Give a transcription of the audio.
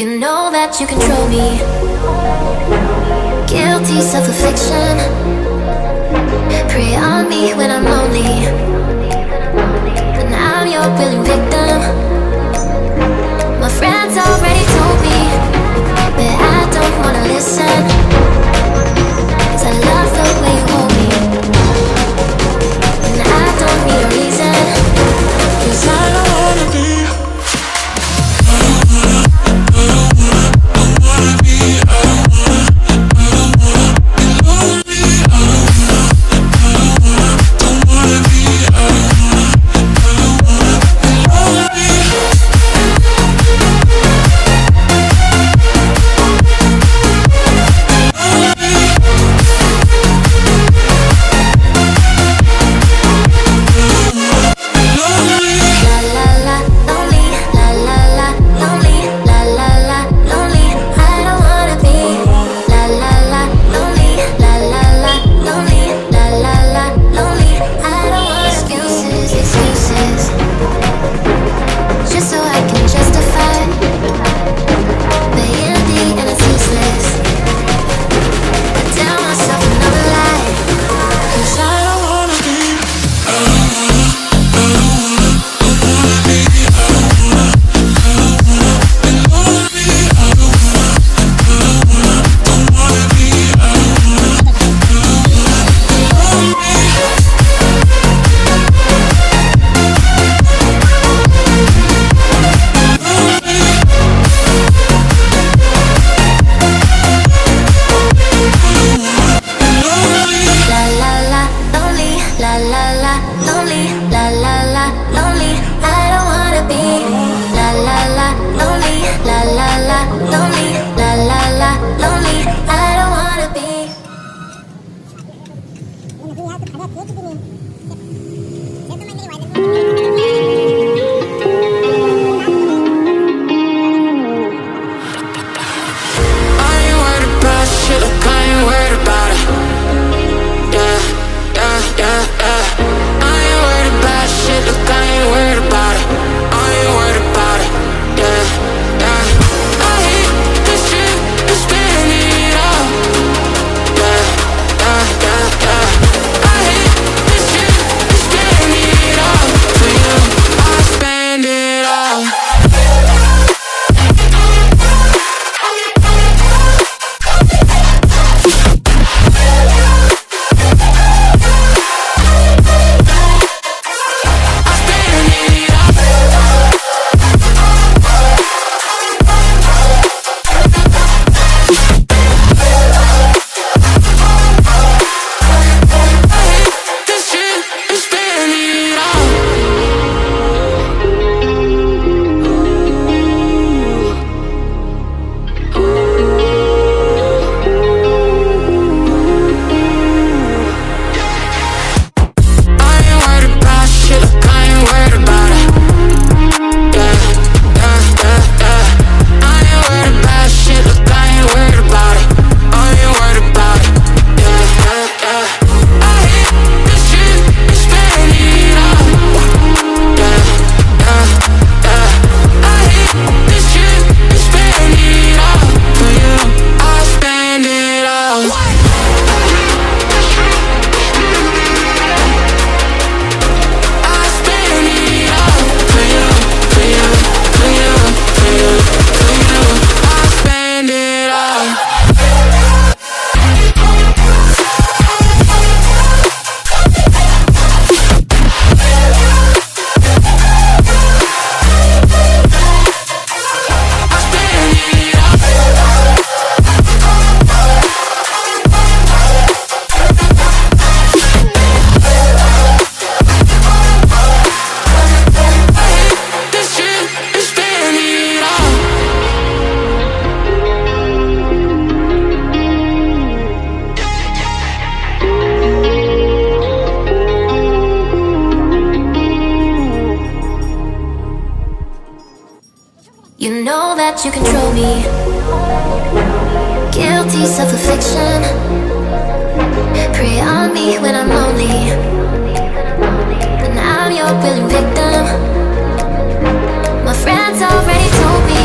You know that you control me. Guilty self-affliction. Prey on me when I'm lonely, and I'm your willing victim. My friends already told me that I don't wanna listen, 'cause I love the way you hold me, and I don't need a reason, 'cause I don't wanna be. You know that you control me. Guilty self-affliction. Prey on me when I'm lonely, and I'm your willing victim. My friends already told me